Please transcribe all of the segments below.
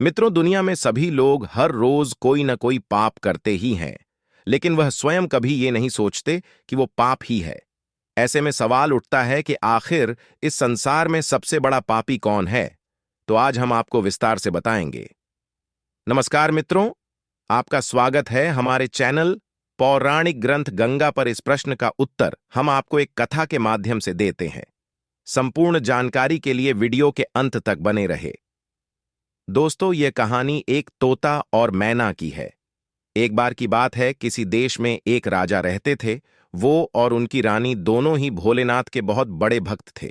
मित्रों, दुनिया में सभी लोग हर रोज कोई न कोई पाप करते ही हैं, लेकिन वह स्वयं कभी ये नहीं सोचते कि वो पाप ही है। ऐसे में सवाल उठता है कि आखिर इस संसार में सबसे बड़ा पापी कौन है। तो आज हम आपको विस्तार से बताएंगे। नमस्कार मित्रों, आपका स्वागत है हमारे चैनल पौराणिक ग्रंथ गंगा पर। इस प्रश्न का उत्तर हम आपको एक कथा के माध्यम से देते हैं। संपूर्ण जानकारी के लिए वीडियो के अंत तक बने रहे। दोस्तों, यह कहानी एक तोता और मैना की है। एक बार की बात है, किसी देश में एक राजा रहते थे। वो और उनकी रानी दोनों ही भोलेनाथ के बहुत बड़े भक्त थे।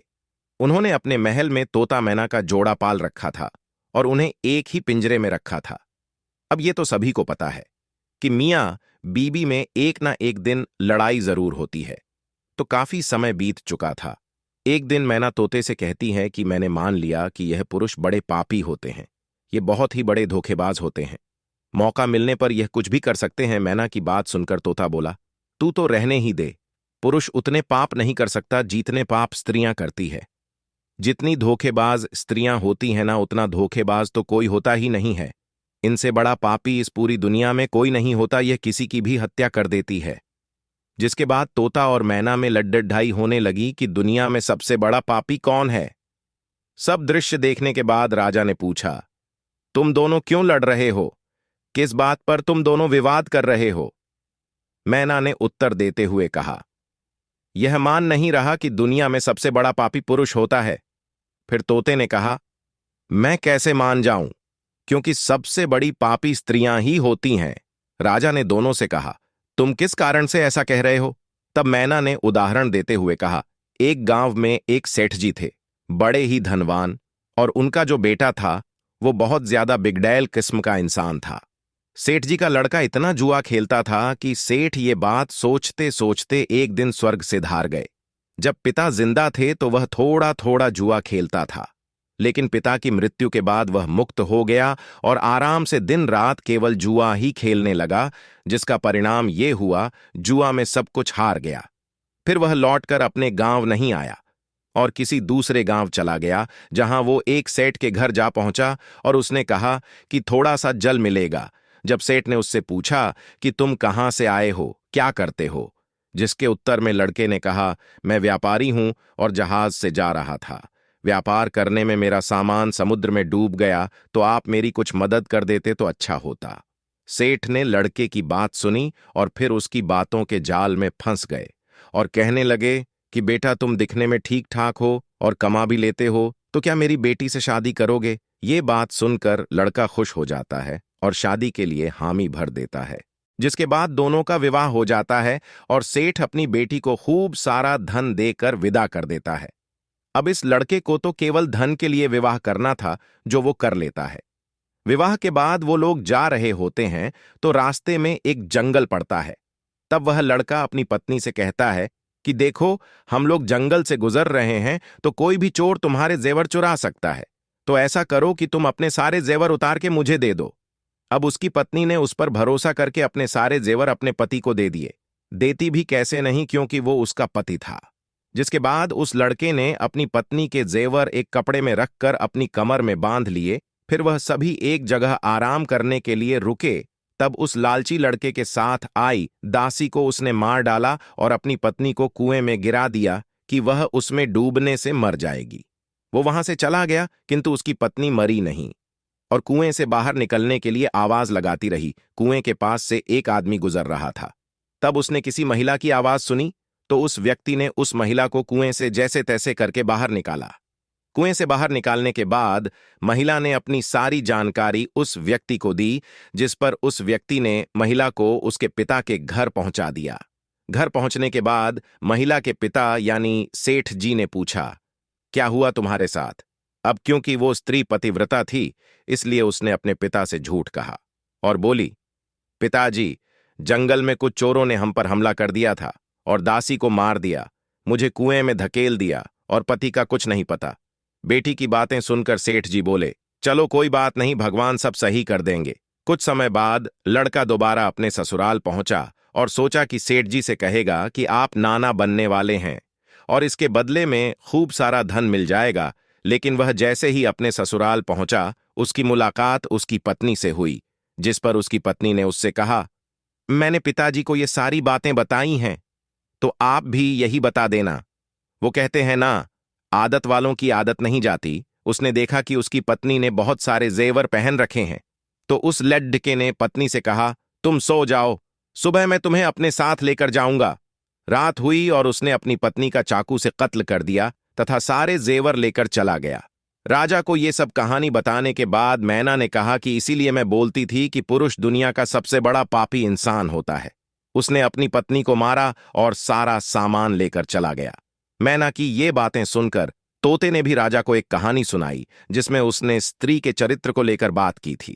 उन्होंने अपने महल में तोता मैना का जोड़ा पाल रखा था और उन्हें एक ही पिंजरे में रखा था। अब ये तो सभी को पता है कि मियाँ बीबी में एक ना एक दिन लड़ाई जरूर होती है। तो काफी समय बीत चुका था। एक दिन मैना तोते से कहती है कि मैंने मान लिया कि यह पुरुष बड़े पापी होते हैं। ये बहुत ही बड़े धोखेबाज होते हैं। मौका मिलने पर यह कुछ भी कर सकते हैं। मैना की बात सुनकर तोता बोला, तू तो रहने ही दे। पुरुष उतने पाप नहीं कर सकता जितने पाप स्त्रियां करती है। जितनी धोखेबाज स्त्रियां होती हैं ना, उतना धोखेबाज तो कोई होता ही नहीं है। इनसे बड़ा पापी इस पूरी दुनिया में कोई नहीं होता। यह किसी की भी हत्या कर देती है। जिसके बाद तोता और मैना में लड्डढ़ाई होने लगी कि दुनिया में सबसे बड़ा पापी कौन है। सब दृश्य देखने के बाद राजा ने पूछा, तुम दोनों क्यों लड़ रहे हो? किस बात पर तुम दोनों विवाद कर रहे हो? मैना ने उत्तर देते हुए कहा, यह मान नहीं रहा कि दुनिया में सबसे बड़ा पापी पुरुष होता है। फिर तोते ने कहा, मैं कैसे मान जाऊं, क्योंकि सबसे बड़ी पापी स्त्रियां ही होती हैं। राजा ने दोनों से कहा, तुम किस कारण से ऐसा कह रहे हो? तब मैना ने उदाहरण देते हुए कहा, एक गांव में एक सेठ जी थे, बड़े ही धनवान, और उनका जो बेटा था वो बहुत ज्यादा बिगड़ैल किस्म का इंसान था। सेठ जी का लड़का इतना जुआ खेलता था कि सेठ ये बात सोचते सोचते एक दिन स्वर्ग से धार गए। जब पिता जिंदा थे तो वह थोड़ा थोड़ा जुआ खेलता था, लेकिन पिता की मृत्यु के बाद वह मुक्त हो गया और आराम से दिन रात केवल जुआ ही खेलने लगा, जिसका परिणाम ये हुआ, जुआ में सब कुछ हार गया। फिर वह लौटकर अपने गांव नहीं आया और किसी दूसरे गांव चला गया, जहां वो एक सेठ के घर जा पहुंचा और उसने कहा कि थोड़ा सा जल मिलेगा। जब सेठ ने उससे पूछा कि तुम कहां से आए हो, क्या करते हो, जिसके उत्तर में लड़के ने कहा, मैं व्यापारी हूं और जहाज से जा रहा था। व्यापार करने में मेरा सामान समुद्र में डूब गया, तो आप मेरी कुछ मदद कर देते तो अच्छा होता। सेठ ने लड़के की बात सुनी और फिर उसकी बातों के जाल में फंस गए और कहने लगे कि बेटा, तुम दिखने में ठीक ठाक हो और कमा भी लेते हो, तो क्या मेरी बेटी से शादी करोगे? ये बात सुनकर लड़का खुश हो जाता है और शादी के लिए हामी भर देता है, जिसके बाद दोनों का विवाह हो जाता है और सेठ अपनी बेटी को खूब सारा धन देकर विदा कर देता है। अब इस लड़के को तो केवल धन के लिए विवाह करना था, जो वो कर लेता है। विवाह के बाद वो लोग जा रहे होते हैं तो रास्ते में एक जंगल पड़ता है। तब वह लड़का अपनी पत्नी से कहता है कि देखो, हम लोग जंगल से गुजर रहे हैं तो कोई भी चोर तुम्हारे जेवर चुरा सकता है, तो ऐसा करो कि तुम अपने सारे जेवर उतार के मुझे दे दो। अब उसकी पत्नी ने उस पर भरोसा करके अपने सारे जेवर अपने पति को दे दिए। देती भी कैसे नहीं, क्योंकि वो उसका पति था। जिसके बाद उस लड़के ने अपनी पत्नी के जेवर एक कपड़े में रखकर अपनी कमर में बांध लिए। फिर वह सभी एक जगह आराम करने के लिए रुके। तब उस लालची लड़के के साथ आई दासी को उसने मार डाला और अपनी पत्नी को कुएं में गिरा दिया कि वह उसमें डूबने से मर जाएगी। वो वहां से चला गया, किंतु उसकी पत्नी मरी नहीं और कुएं से बाहर निकलने के लिए आवाज लगाती रही। कुएं के पास से एक आदमी गुजर रहा था। तब उसने किसी महिला की आवाज सुनी, तो उस व्यक्ति ने उस महिला को कुएं से जैसे तैसे करके बाहर निकाला। कुएं से बाहर निकालने के बाद महिला ने अपनी सारी जानकारी उस व्यक्ति को दी, जिस पर उस व्यक्ति ने महिला को उसके पिता के घर पहुंचा दिया। घर पहुंचने के बाद महिला के पिता यानी सेठ जी ने पूछा, क्या हुआ तुम्हारे साथ? अब क्योंकि वो स्त्री पतिव्रता थी, इसलिए उसने अपने पिता से झूठ कहा और बोली, पिताजी, जंगल में कुछ चोरों ने हम पर हमला कर दिया था और दासी को मार दिया, मुझे कुएं में धकेल दिया और पति का कुछ नहीं पता। बेटी की बातें सुनकर सेठ जी बोले, चलो कोई बात नहीं, भगवान सब सही कर देंगे। कुछ समय बाद लड़का दोबारा अपने ससुराल पहुंचा और सोचा कि सेठ जी से कहेगा कि आप नाना बनने वाले हैं और इसके बदले में खूब सारा धन मिल जाएगा, लेकिन वह जैसे ही अपने ससुराल पहुंचा, उसकी मुलाकात उसकी पत्नी से हुई, जिस पर उसकी पत्नी ने उससे कहा, मैंने पिताजी को ये सारी बातें बताई हैं, तो आप भी यही बता देना। वो कहते हैं ना, आदत वालों की आदत नहीं जाती। उसने देखा कि उसकी पत्नी ने बहुत सारे जेवर पहन रखे हैं, तो उस लड्ढके ने पत्नी से कहा, तुम सो जाओ, सुबह मैं तुम्हें अपने साथ लेकर जाऊंगा। रात हुई और उसने अपनी पत्नी का चाकू से कत्ल कर दिया तथा सारे जेवर लेकर चला गया। राजा को ये सब कहानी बताने के बाद मैना ने कहा कि इसीलिए मैं बोलती थी कि पुरुष दुनिया का सबसे बड़ा पापी इंसान होता है। उसने अपनी पत्नी को मारा और सारा सामान लेकर चला गया। मैना की ये बातें सुनकर तोते ने भी राजा को एक कहानी सुनाई, जिसमें उसने स्त्री के चरित्र को लेकर बात की थी।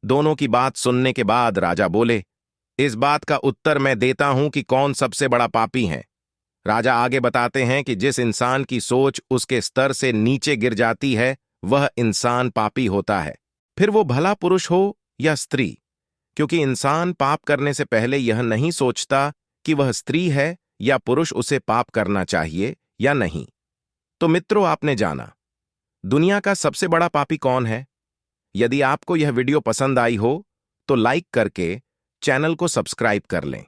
दोनों की बात सुनने के बाद राजा बोले, इस बात का उत्तर मैं देता हूं कि कौन सबसे बड़ा पापी है। राजा आगे बताते हैं कि जिस इंसान की सोच उसके स्तर से नीचे गिर जाती है, वह इंसान पापी होता है, फिर वो भला पुरुष हो या स्त्री, क्योंकि इंसान पाप करने से पहले यह नहीं सोचता कि वह स्त्री है या पुरुष उसे पाप करना चाहिए या नहीं। तो मित्रों, आपने जाना दुनिया का सबसे बड़ा पापी कौन है। यदि आपको यह वीडियो पसंद आई हो तो लाइक करके चैनल को सब्सक्राइब कर लें।